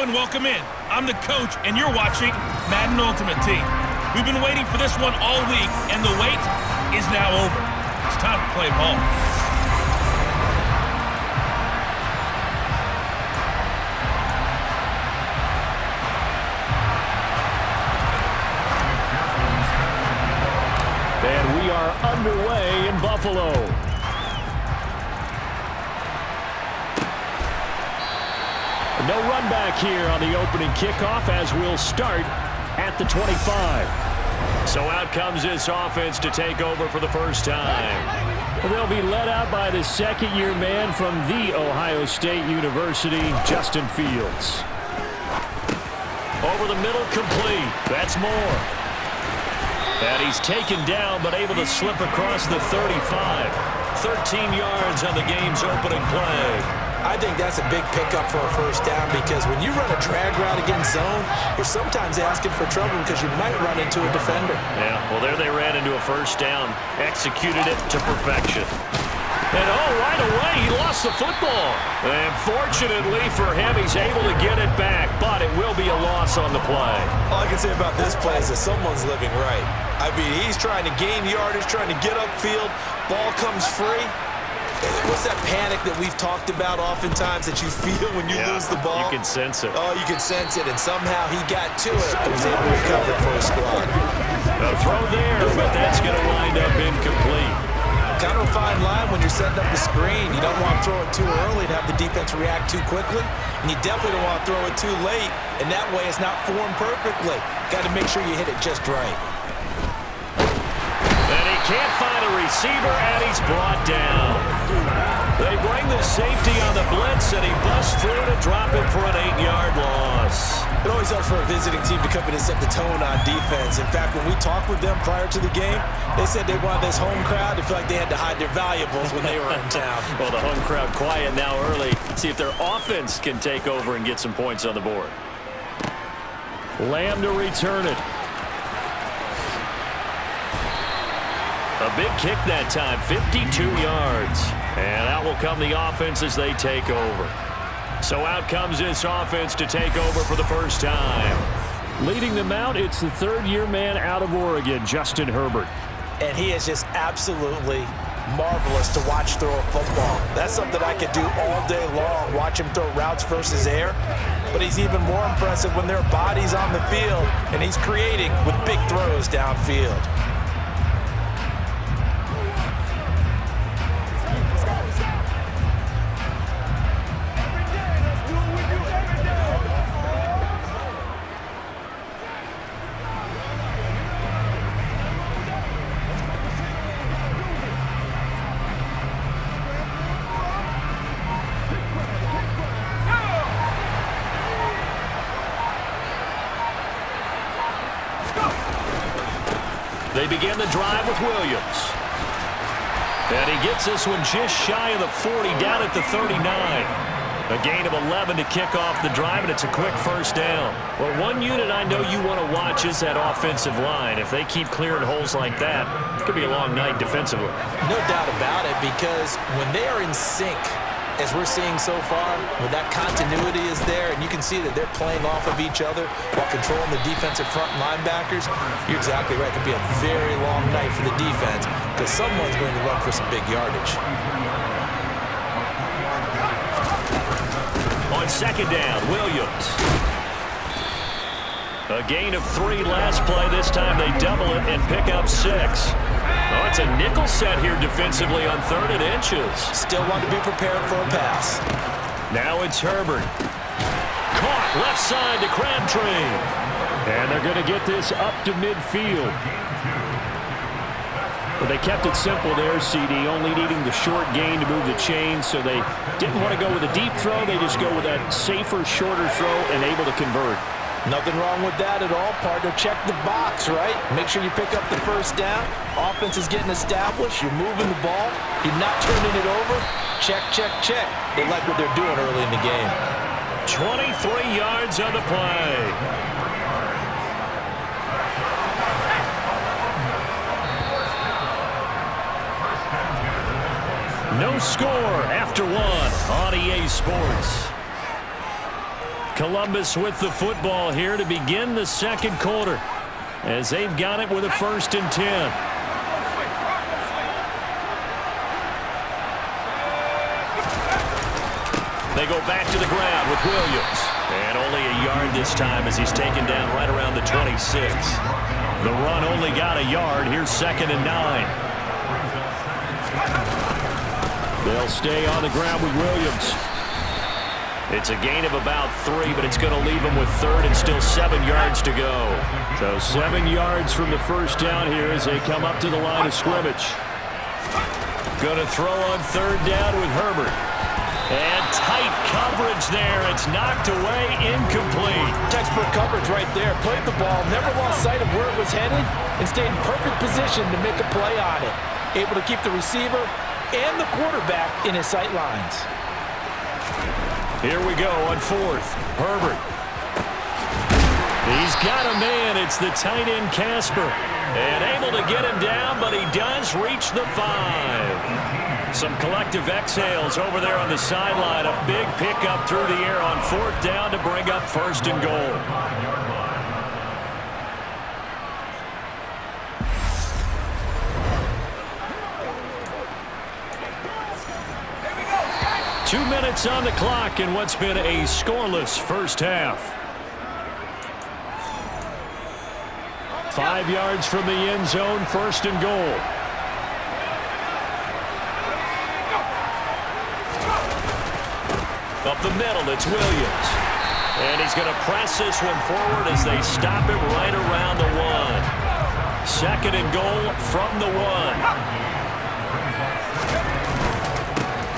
Hello and welcome in. I'm the coach, and you're watching Madden Ultimate Team. We've been waiting for this one all week, and the wait is now over. It's time to play ball. And we are underway in Buffalo. No run back here on the opening kickoff as we'll start at the 25. So out comes this offense to take over for the first time. They'll be led out by the second-year man from The Ohio State University, Justin Fields. Over the middle, complete. That's Moore. And he's taken down but able to slip across the 35. 13 yards on the game's opening play. I think that's a big pickup for a first down because when you run a drag route against zone, you're sometimes asking for trouble because you might run into a defender. Yeah, well, there they ran into a first down. Executed it to perfection. And, right away, he lost the football. And fortunately for him, he's able to get it back, but it will be a loss on the play. All I can say about this play is that someone's living right. I mean, he's trying to gain yardage, trying to get upfield. Ball comes free. What's that panic that we've talked about oftentimes that you feel when you lose the ball? You can sense it. Oh, you can sense it, and somehow he got to it and was able to recover it for his squad. A throw there, but that's going to wind up incomplete. Kind of a fine line when you're setting up the screen. You don't want to throw it too early and have the defense react too quickly, and you definitely don't want to throw it too late, and that way it's not formed perfectly. Got to make sure you hit it just right. And he can't find a receiver, and he's brought down. They bring the safety on the blitz, and he busts through to drop it for an 8-yard loss. It always helps for a visiting team to come in and set the tone on defense. In fact, when we talked with them prior to the game, they said they wanted this home crowd to feel like they had to hide their valuables when they were in town. Well, the home crowd quiet now early. See if their offense can take over and get some points on the board. Lamb to return it. A big kick that time, 52 yards. And out will come the offense as they take over. So out comes this offense to take over for the first time. Leading them out, it's the third-year man out of Oregon, Justin Herbert. And he is just absolutely marvelous to watch throw a football. That's something I could do all day long, watch him throw routes versus air. But he's even more impressive when there are bodies on the field, and he's creating with big throws downfield. They begin the drive with Williams. And he gets this one just shy of the 40, down at the 39. A gain of 11 to kick off the drive, and it's a quick first down. Well, one unit I know you want to watch is that offensive line. If they keep clearing holes like that, it could be a long night defensively. No doubt about it, because when they are in sync, as we're seeing so far, when that continuity is there, and you can see that they're playing off of each other while controlling the defensive front linebackers, you're exactly right. It could be a very long night for the defense because someone's going to run for some big yardage. On second down, Williams. A gain of 3 last play. This time they double it and pick up 6. Oh, it's a nickel set here defensively on 3rd and inches. Still want to be prepared for a pass. Now it's Herbert. Caught left side to Crabtree. And they're going to get this up to midfield. But they kept it simple there, CD, only needing the short gain to move the chains, so they didn't want to go with a deep throw. They just go with that safer, shorter throw and able to convert. Nothing wrong with that at all, partner. Check the box, right? Make sure you pick up the first down. Offense is getting established. You're moving the ball. You're not turning it over. Check, check, check. They like what they're doing early in the game. 23 yards on the play. No score after 1 on EA Sports. Columbus with the football here to begin the second quarter as they've got it with a 1st and 10. They go back to the ground with Williams. And only a yard this time as he's taken down right around the 26. The run only got a yard. Here's 2nd and 9. They'll stay on the ground with Williams. It's a gain of about 3, but it's going to leave them with 3rd and still 7 yards to go. So 7 yards from the first down here as they come up to the line of scrimmage. Going to throw on 3rd down with Herbert. And tight coverage there. It's knocked away, incomplete. Textbook coverage right there. Played the ball, never lost sight of where it was headed, and stayed in perfect position to make a play on it. Able to keep the receiver and the quarterback in his sight lines. Here we go on 4th. Herbert. He's got a man. It's the tight end, Casper. And able to get him down, but he does reach the 5. Some collective exhales over there on the sideline. A big pickup through the air on 4th down to bring up 1st and goal. Two minutes on the clock in what's been a scoreless first half. 5 yards from the end zone, 1st and goal. Up the middle, it's Williams. And he's going to press this one forward as they stop it right around the 1. 2nd and goal from the 1.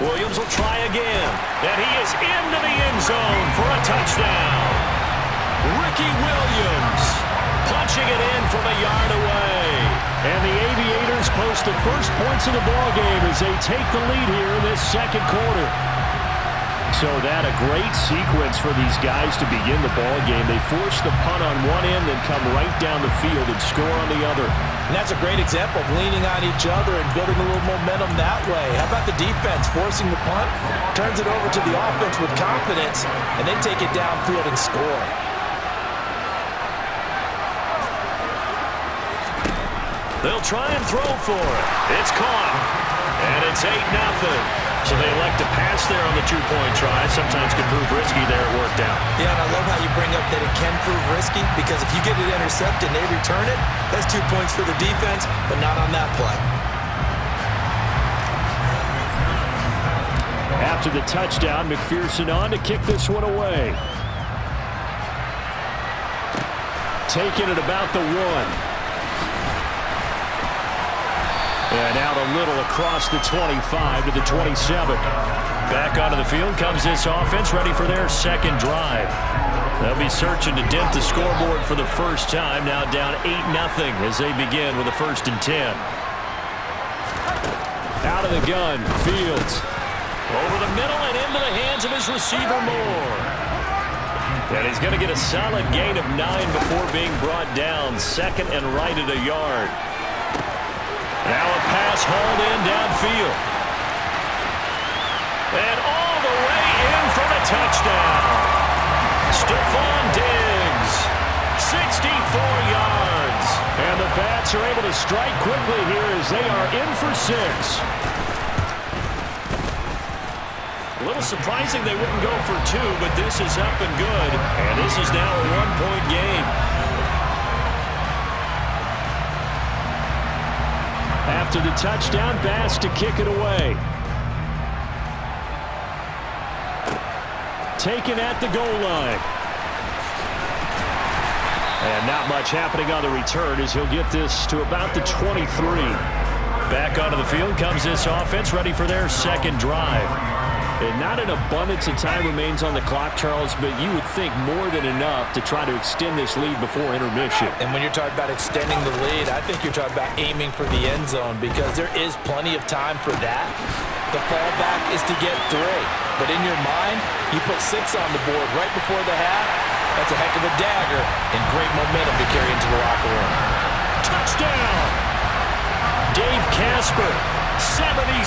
Williams will try again. And he is into the end zone for a touchdown. Ricky Williams punching it in from a yard away. And the Aviators post the first points of the ballgame as they take the lead here in this second quarter. So that a great sequence for these guys to begin the ballgame. They force the punt on one end, then come right down the field and score on the other. And that's a great example of leaning on each other and building a little momentum that way. How about the defense forcing the punt, turns it over to the offense with confidence, and they take it downfield and score. They'll try and throw for it. It's caught. And it's 8-0. So they elect to pass there on the two-point try. Sometimes can prove risky there. It worked out. Yeah, and I love how you bring up that it can prove risky, because if you get it intercepted and they return it, that's 2 points for the defense, but not on that play. After the touchdown, McPherson on to kick this one away. Taking it about the 1. And out a little across the 25 to the 27. Back onto the field comes this offense, ready for their second drive. They'll be searching to dent the scoreboard for the first time, now down 8-0 as they begin with a 1st and 10. Out of the gun, Fields. Over the middle and into the hands of his receiver, Moore. And he's going to get a solid gain of 9 before being brought down. 2nd and right at a yard. Now a pass hauled in downfield. And all the way in for the touchdown. Stephon Diggs, 64 yards. And the Bats are able to strike quickly here as they are in for 6. A little surprising they wouldn't go for 2, but this is up and good. And this is now a 1-point game. After the touchdown, Bass to kick it away. Taken at the goal line. And not much happening on the return as he'll get this to about the 23. Back onto the field comes this offense, ready for their second drive. And not an abundance of time remains on the clock, Charles, but you would think more than enough to try to extend this lead before intermission. And when you're talking about extending the lead, I think you're talking about aiming for the end zone, because there is plenty of time for that. The fallback is to get 3. But in your mind, you put 6 on the board right before the half. That's a heck of a dagger and great momentum to carry into the locker room. Touchdown! Dave Casper, 77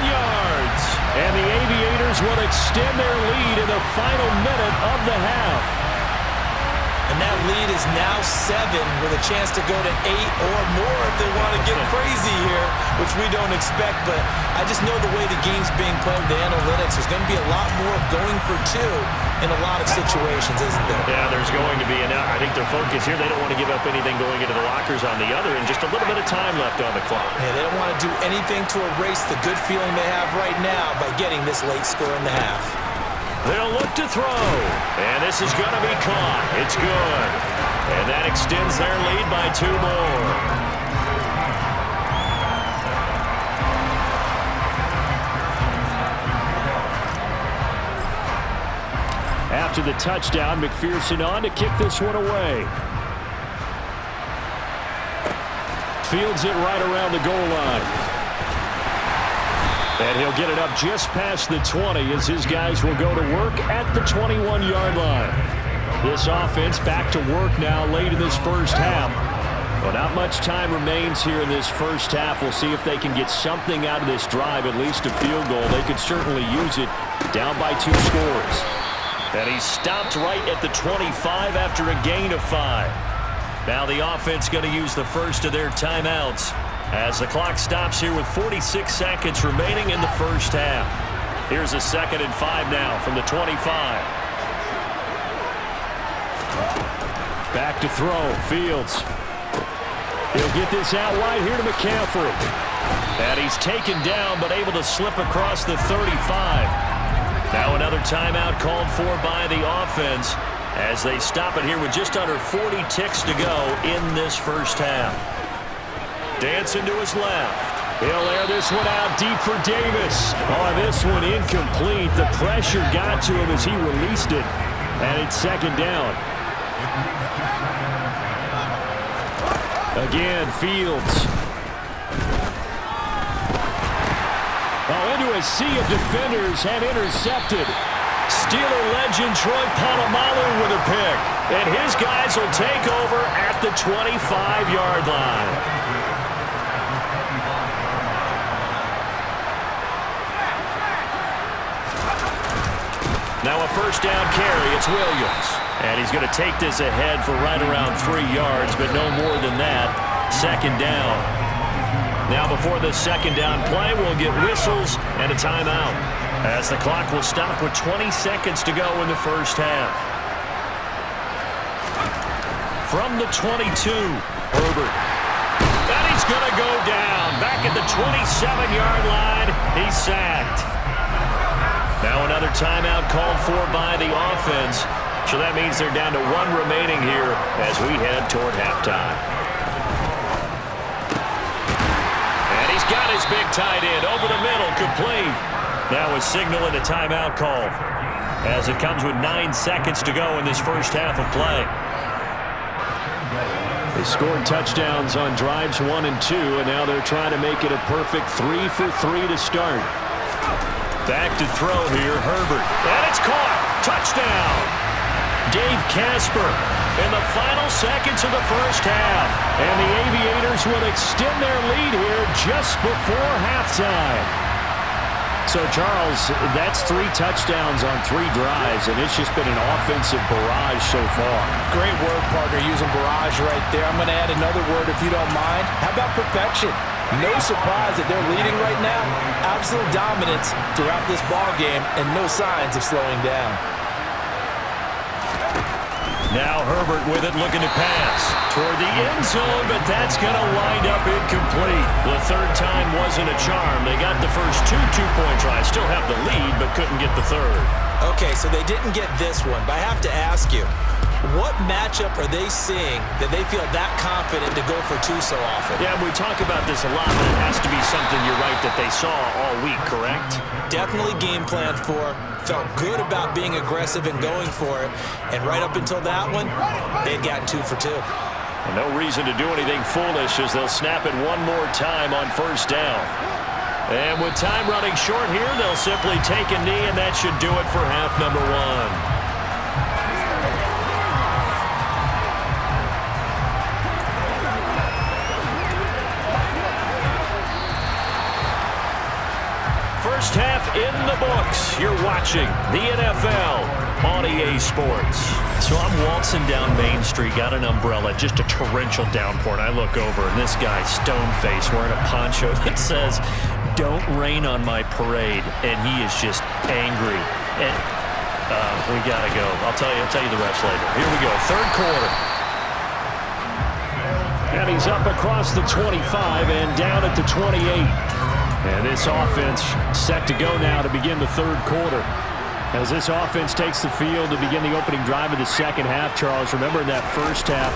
yards. And the Aviators will extend their lead in the final minute of the half. And that lead is now 7 with a chance to go to 8 or more if they want to get crazy here, which we don't expect. But I just know the way the game's being played with the analytics, there's going to be a lot more going for 2 in a lot of situations, isn't there? Yeah, there's going to be. And I think their focus here, they don't want to give up anything going into the lockers on the other, and just a little bit of time left on the clock. Yeah, they don't want to do anything to erase the good feeling they have right now by getting this late score in the half. They'll look to throw, and this is going to be caught. It's good, and that extends their lead by 2 more. After the touchdown, McPherson on to kick this one away. Fields it right around the goal line. And he'll get it up just past the 20 as his guys will go to work at the 21-yard line. This offense back to work now late in this first half. Well, not much time remains here in this first half. We'll see if they can get something out of this drive, at least a field goal. They could certainly use it, down by 2 scores. And he's stopped right at the 25 after a gain of 5. Now the offense going to use the first of their timeouts as the clock stops here with 46 seconds remaining in the first half. Here's a 2nd and 5 now from the 25. Back to throw. Fields. He'll get this out wide here to McCaffrey. And he's taken down but able to slip across the 35. Now another timeout called for by the offense as they stop it here with just under 40 ticks to go in this first half. Dancing to his left. He'll air this one out deep for Davis. On this one, incomplete. The pressure got to him as he released it. And it's 2nd down. Again, Fields. Oh, into a sea of defenders and intercepted. Steeler legend Troy Polamalu with a pick. And his guys will take over at the 25-yard line. Now a first down carry. It's Williams. And he's going to take this ahead for right around 3 yards, but no more than that. 2nd down. Now before the 2nd down play, we'll get whistles and a timeout, as the clock will stop with 20 seconds to go in the first half. From the 22, Herbert. And he's going to go down. Back at the 27-yard line. He's sacked. Now another timeout called for by the offense. So that means they're down to 1 remaining here as we head toward halftime. And he's got his big tight end over the middle, complete. Now a signal and a timeout call as it comes with 9 seconds to go in this first half of play. They scored touchdowns on drives 1 and 2, and now they're trying to make it a perfect 3 for 3 to start. Back to throw here, Herbert. And it's caught. Touchdown. Dave Casper in the final seconds of the first half. And the Aviators will extend their lead here just before halftime. So, Charles, that's 3 touchdowns on 3 drives, and it's just been an offensive barrage so far. Great word, partner, using barrage right there. I'm going to add another word if you don't mind. How about perfection? No surprise that they're leading right now. Absolute dominance throughout this ball game and no signs of slowing down. Now Herbert with it, looking to pass toward the end zone, but that's going to wind up incomplete. The 3rd time wasn't a charm. They got the first 2 two-point tries, still have the lead, but couldn't get the 3rd. Okay, so they didn't get this one, but I have to ask you, what matchup are they seeing that they feel that confident to go for 2 so often? Yeah, we talk about this a lot, but it has to be something, you're right, that they saw all week, correct? Definitely game planned for, felt good about being aggressive and going for it, and right up until that one, they'd gotten 2 for 2. And no reason to do anything foolish as they'll snap it one more time on first down. And with time running short here, they'll simply take a knee, and that should do it for half number 1. First half in the books. You're watching the NFL on EA Sports. So I'm waltzing down Main Street, got an umbrella, just a torrential downpour, and I look over, and this guy, stone-faced, wearing a poncho that says, "Don't rain on my parade," and he is just angry. And we got to go. I'll tell you the rest later. Here we go, third quarter. And he's up across the 25 and down at the 28. And this offense set to go now to begin the third quarter. As this offense takes the field to begin the opening drive of the second half, Charles, remember in that first half,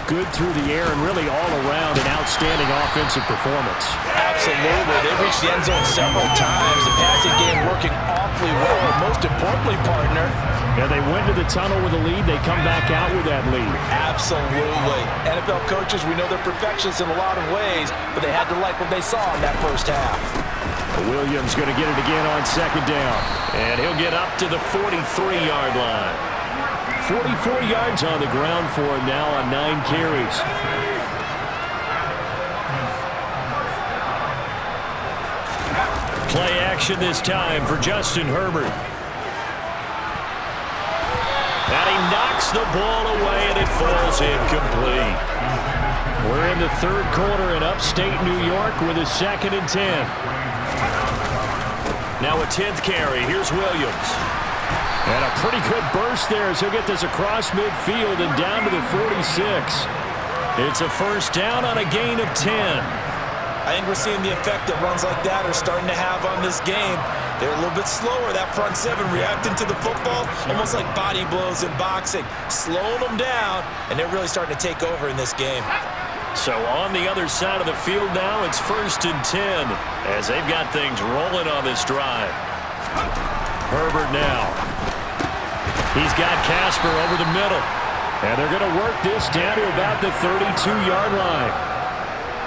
good through the air and really all around an outstanding offensive performance. Absolutely. They reached the end zone several times. The passing game working awfully well. And most importantly, partner, yeah, they went to the tunnel with a lead. They come back out with that lead. Absolutely. NFL coaches, we know they're perfectionists in a lot of ways, but they had to like what they saw in that first half. Williams going to get it again on second down. And he'll get up to the 43-yard line. 44 yards on the ground for him now on 9 carries. Play action this time for Justin Herbert. And he knocks the ball away, and it falls incomplete. We're in the third quarter in upstate New York with a 2nd and 10. Now a 10th carry. Here's Williams. And a pretty good burst there as he'll get this across midfield and down to the 46. It's a first down on a gain of 10. I think we're seeing the effect that runs like that are starting to have on this game. They're a little bit slower, that front seven, reacting to the football, almost like body blows in boxing, slowing them down, and they're really starting to take over in this game. So on the other side of the field now, it's 1st and 10 as they've got things rolling on this drive. Herbert now. He's got Casper over the middle. And they're going to work this down to about the 32-yard line.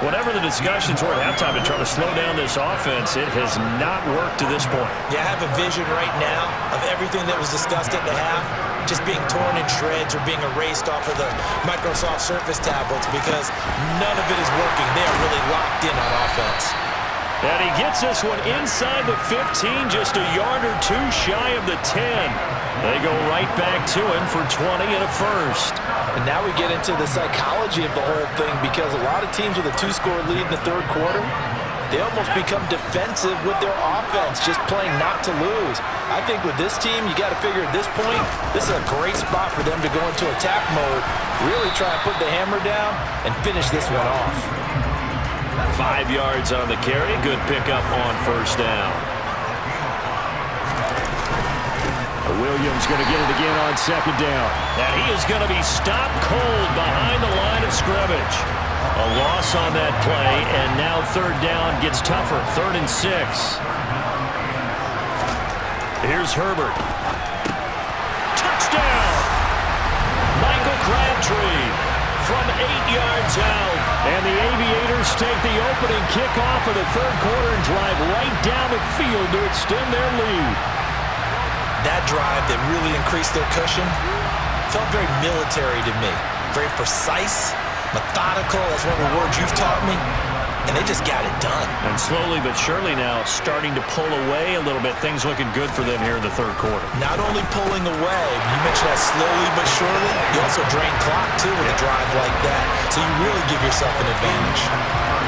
Whatever the discussions were at halftime to try to slow down this offense, it has not worked to this point. Yeah, I have a vision right now of everything that was discussed at the half just being torn in shreds or being erased off of the Microsoft Surface tablets because none of it is working. They are really locked in on offense. And he gets this one inside the 15, just a yard or two shy of the 10. They go right back to him for 20 and a first. And now we get into the psychology of the whole thing because a lot of teams with a 2-score lead in the third quarter, they almost become defensive with their offense, just playing not to lose. I think with this team, you got to figure at this point, this is a great spot for them to go into attack mode, really try and put the hammer down and finish this one off. 5 yards on the carry. Good pickup on first down. Williams going to get it again on second down. And he is going to be stopped cold behind the line of scrimmage. A loss on that play, and now third down gets tougher. 3rd and 6. Here's Herbert. Touchdown! Michael Crabtree from 8 yards out. And the Aviators take the opening kickoff of the third quarter and drive right down the field to extend their lead. That drive that really increased their cushion felt very military to me. Very precise, methodical, that's one of the words you've taught me. And they just got it done. And slowly but surely now starting to pull away a little bit. Things looking good for them here in the third quarter. Not only pulling away, you mentioned that slowly but surely, you also drain clock too with a drive like that. So you really give yourself an advantage.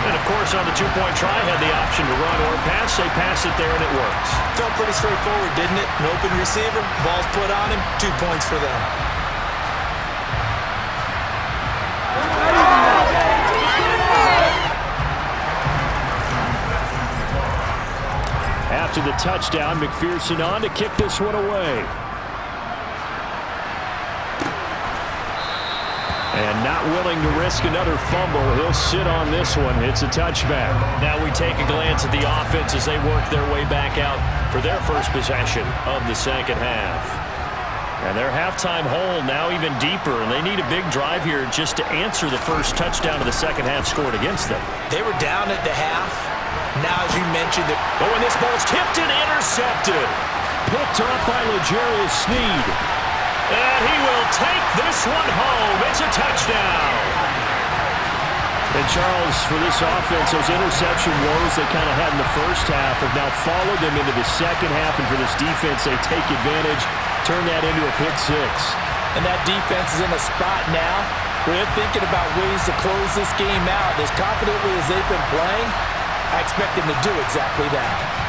And of course on the 2-point try had the option to run or pass. They pass it there and it works. Felt pretty straightforward, didn't it? An open receiver, ball's put on him, 2 points for them. After the touchdown, McPherson on to kick this one away. And not willing to risk another fumble, he'll sit on this one. It's a touchback. Now we take a glance at the offense as they work their way back out for their first possession of the second half. And their halftime hole now even deeper, and they need a big drive here just to answer the first touchdown of the second half scored against them. They were down at the half. Now, as you mentioned, when this ball's tipped and intercepted. Picked off by L'Jarius Sneed. And he will take this one home. It's a touchdown. And Charles, for this offense, those interception woes they kind of had in the first half have now followed them into the second half. And for this defense, they take advantage, turn that into a pick six. And that defense is in a spot now where they're thinking about ways to close this game out. As confidently as they've been playing, I expect them to do exactly that.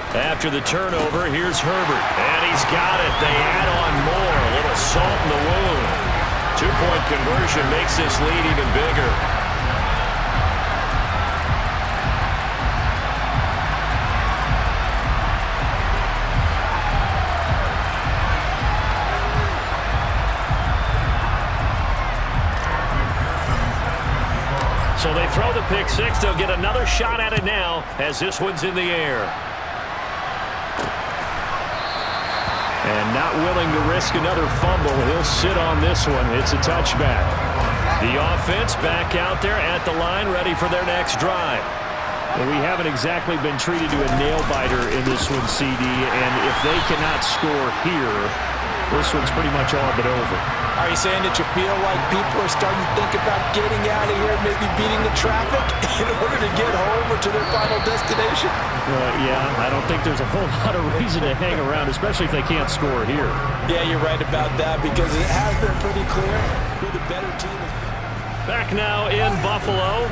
After the turnover, here's Herbert. And he's got it. They add on more. A little salt in the wound. Two-point conversion makes this lead even bigger. So they throw the pick six. They'll get another shot at it now as this one's in the air. And not willing to risk another fumble. He'll sit on this one. It's a touchback. The offense back out there at the line, ready for their next drive. Well, we haven't exactly been treated to a nail-biter in this one, CD. And if they cannot score here, this one's pretty much all but over. Are you saying that you feel like people are starting to think about getting out of here, maybe beating the traffic in order to get home or to their final destination? Yeah, I don't think there's a whole lot of reason to hang around, especially if they can't score here. Yeah, you're right about that because it has been pretty clear who the better team is. Back now in Buffalo.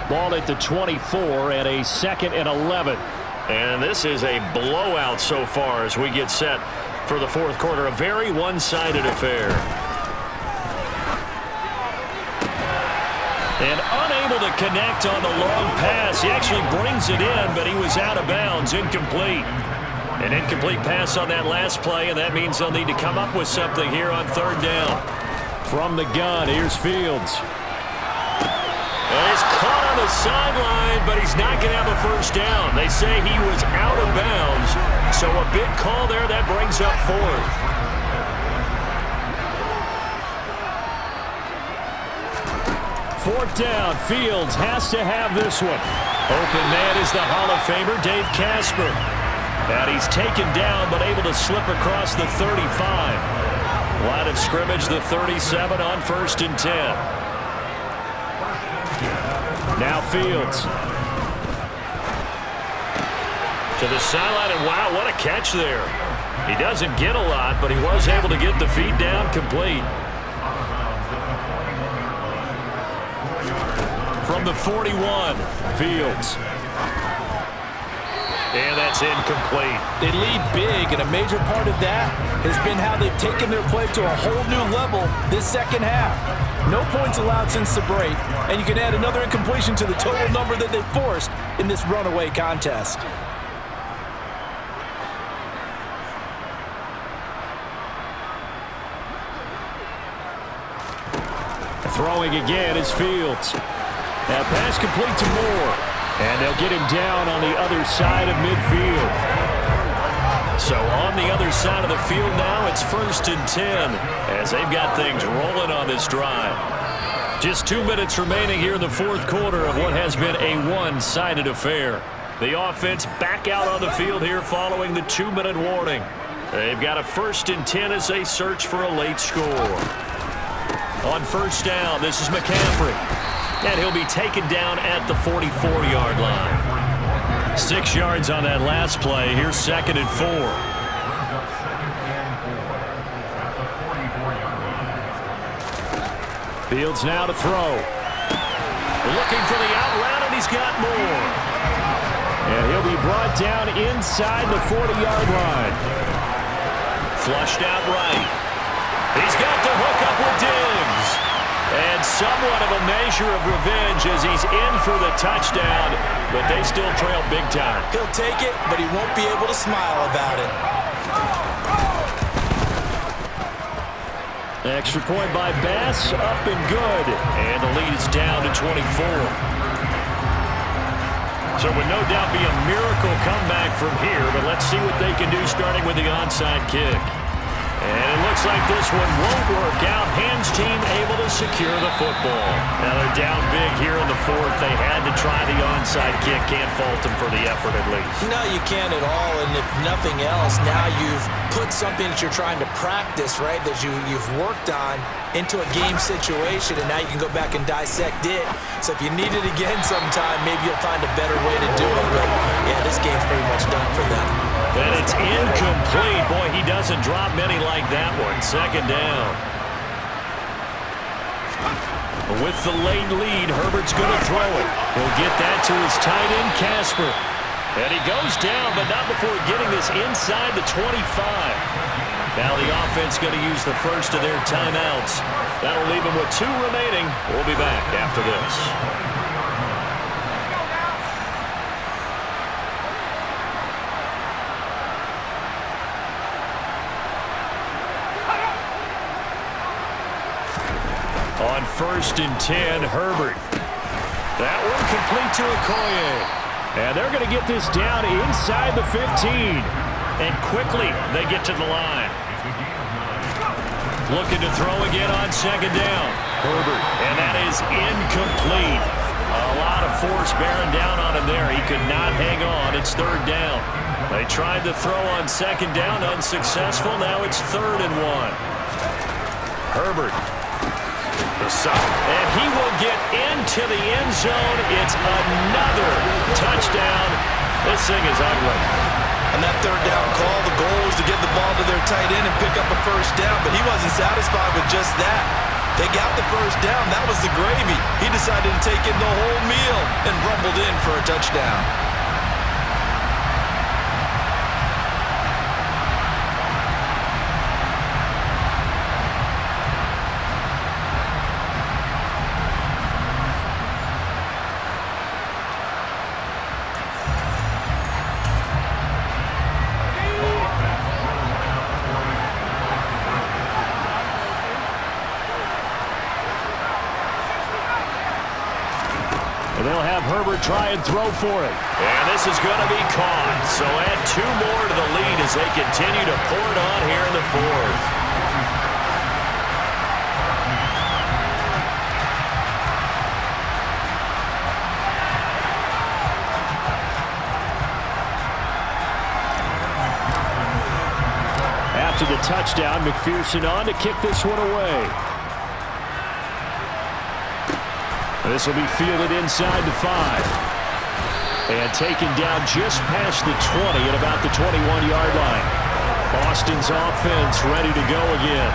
Ball at the 24 at a 2nd and 11. And this is a blowout so far as we get set for the fourth quarter. A very one-sided affair. And unable to connect on the long pass. He actually brings it in, but he was out of bounds. Incomplete. An incomplete pass on that last play, and that means they'll need to come up with something here on third down. From the gun, here's Fields. And he's caught on the sideline, but he's not going to have a first down. They say he was out of bounds, so a big call there that brings up fourth. Fourth down, Fields has to have this one. Open man is the Hall of Famer, Dave Casper. And he's taken down, but able to slip across the 35. Line of scrimmage, the 37 on 1st and 10. Now Fields. To the sideline, and wow, what a catch there. He doesn't get a lot, but he was able to get the feed down complete. From the 41, Fields. And that's incomplete. They lead big, and a major part of that has been how they've taken their play to a whole new level this second half. No points allowed since the break, and you can add another incompletion to the total number that they forced in this runaway contest. Throwing again is Fields. Now pass complete to Moore. And they'll get him down on the other side of midfield. So on the other side of the field now, it's 1st and 10 as they've got things rolling on this drive. Just 2 minutes remaining here in the fourth quarter of what has been a one-sided affair. The offense back out on the field here following the 2-minute warning. They've got a 1st and 10 as they search for a late score. On first down, this is McCaffrey. And he'll be taken down at the 44-yard line. 6 yards on that last play. Here's 2nd and 4. Fields now to throw. Looking for the out route, and he's got more. And he'll be brought down inside the 40-yard line. Flushed out right. He's got the hook up with Diggs. And somewhat of a measure of revenge as he's in for the touchdown, but they still trail big time. He'll take it, but he won't be able to smile about it. Extra point by Bass, up and good. And the lead is down to 24. So it would no doubt be a miracle comeback from here, but let's see what they can do starting with the onside kick. And it looks like this one won't work out. Ham's team able to secure the football. Now they're down big here in the fourth. They had to try the onside kick. Can't fault them for the effort at least. No, you can't at all. And if nothing else, now you've put something that you're trying to practice, right, that you've worked on into a game situation, and now you can go back and dissect it. So if you need it again sometime, maybe you'll find a better way to do it. But, yeah, this game's pretty much done for them. And it's incomplete. Boy, he doesn't drop many like that one. Second down. With the late lead, Herbert's going to throw it. He'll get that to his tight end, Casper. And he goes down, but not before getting this inside the 25. Now the offense going to use the first of their timeouts. That'll leave them with 2 remaining. We'll be back after this. On 1st and 10, Herbert. That one complete to Okoye. And they're going to get this down inside the 15. And quickly, they get to the line. Looking to throw again on 2nd down. Herbert. And that is incomplete. A lot of force bearing down on him there. He could not hang on. It's 3rd down. They tried to throw on 2nd down. Unsuccessful. Now it's 3rd and 1. Herbert. And he will get into the end zone. It's another touchdown. This thing is ugly. On that 3rd down call, the goal was to get the ball to their tight end and pick up a 1st down, but he wasn't satisfied with just that. They got the 1st down. That was the gravy. He decided to take in the whole meal and rumbled in for a touchdown. They'll have Herbert try and throw for it. And this is going to be caught. So add 2 more to the lead as they continue to pour it on here in the 4th. After the touchdown, McPherson on to kick this one away. This will be fielded inside the 5. And taken down just past the 20 at about the 21-yard line. Boston's offense ready to go again.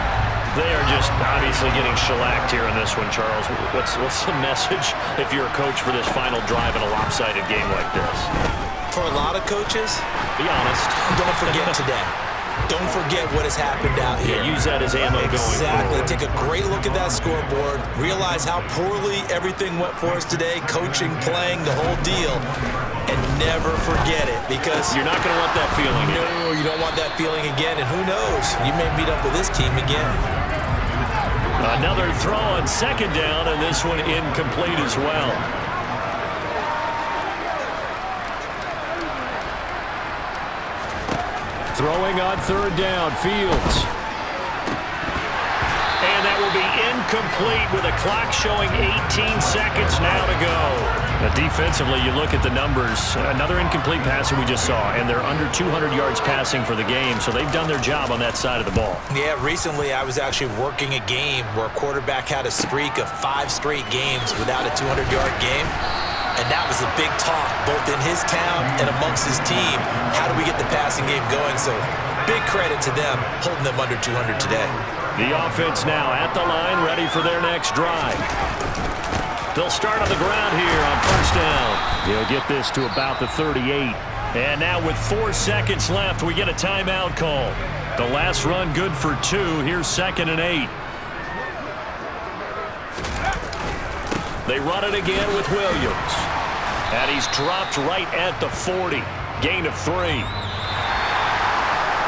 They are just obviously getting shellacked here in this one, Charles. What's the message if you're a coach for this final drive in a lopsided game like this? For a lot of coaches, be honest. Don't forget today. Don't forget what has happened out here. Yeah, use that as ammo going forward. Exactly. Take a great look at that scoreboard. Realize how poorly everything went for us today. Coaching, playing, the whole deal. And never forget it, because you're not going to want that feeling again. No, you don't want that feeling again. And who knows? You may meet up with this team again. Another throw on 2nd down, and this one incomplete as well. Throwing on 3rd down, Fields. And that will be incomplete with a clock showing 18 seconds now to go. Now defensively, you look at the numbers. Another incomplete passer we just saw, and they're under 200 yards passing for the game, so they've done their job on that side of the ball. Yeah, recently I was actually working a game where a quarterback had a streak of 5 straight games without a 200-yard game. And that was a big talk, both in his town and amongst his team. How do we get the passing game going? So big credit to them, holding them under 200 today. The offense now at the line, ready for their next drive. They'll start on the ground here on 1st down. He'll get this to about the 38. And now with 4 seconds left, we get a timeout call. The last run good for 2. Here's 2nd and 8. They run it again with Williams. And he's dropped right at the 40. Gain of 3.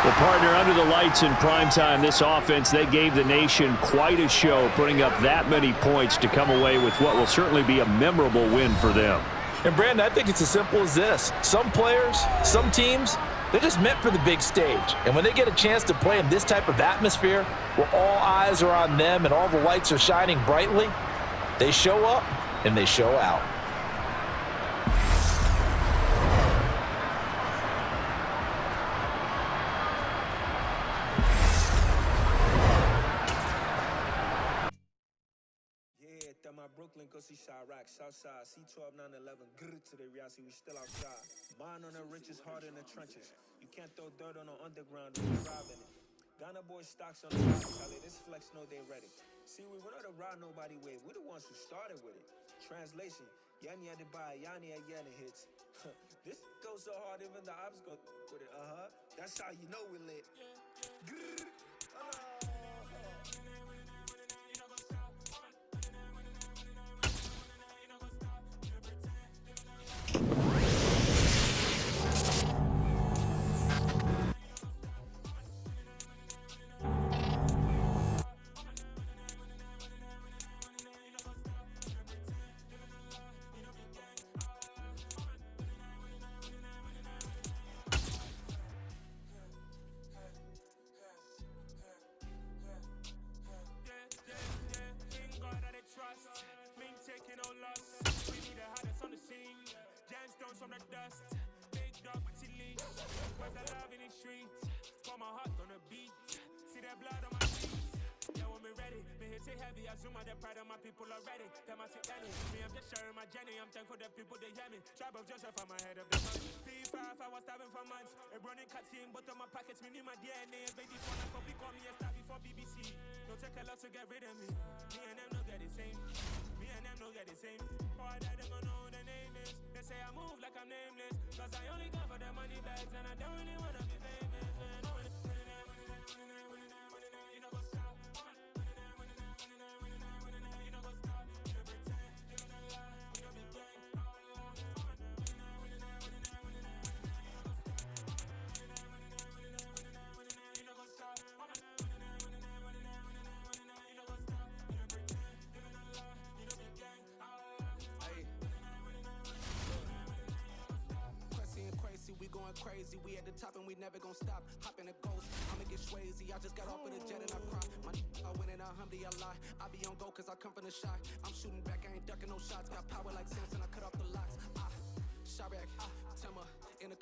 Well, partner, under the lights in primetime, this offense, they gave the nation quite a show, putting up that many points to come away with what will certainly be a memorable win for them. And, Brandon, I think it's as simple as this. Some players, some teams, they're just meant for the big stage. And when they get a chance to play in this type of atmosphere, where all eyes are on them and all the lights are shining brightly, they show up and they show out. Brooklyn, go see Chirac, Southside, C12, 911, grrr to the reality, we still outside. Mine on the richest, heart in the trenches. You can't throw dirt on the underground, we driving it. Ghana boys stocks on the rise, Charlie, this flex know they ready. See, we went on the ride nobody wave, we the ones who started with it. Translation, Yani had to buy, Yani had Yanni hits. This goes so hard, even the ops go with it, That's how you know we lit. Grrr. From the dust, big dog with leash. Where's the love in the streets? Pour my heart on the beat. See that blood on my sheets. Yeah, when we ready, me hit it heavy. I zoom out the pride of my people already. Them I see any. Me, I'm just sharing my journey. I'm thankful that people they hear me. Tribe of Joseph on my head of the money. P5, I was starving for months. A running cut in, but on my pockets, me need my DNA. Baby, for my copy, call me a star before BBC. Don't take a lot to get rid of me. Me and them no get the same. Me and them no get the same. Boy, that they gonna know the name is. They say I move like I'm nameless. Cause I only go for the money bags and I don't really wanna be famous. You know go stop. You know go stop. You know pretend. You know lie. You know be gang. You know go stop. We going crazy, we at the top and we never gonna stop. Hopping a ghost, I'ma get swayzy. I just got off of the jet and I cry. I went in a Humvee, I lie. I be on go cause I come from the shot. I'm shooting back, I ain't ducking no shots. Got power like Samson, I cut off the locks. Chirac, Timmer, in the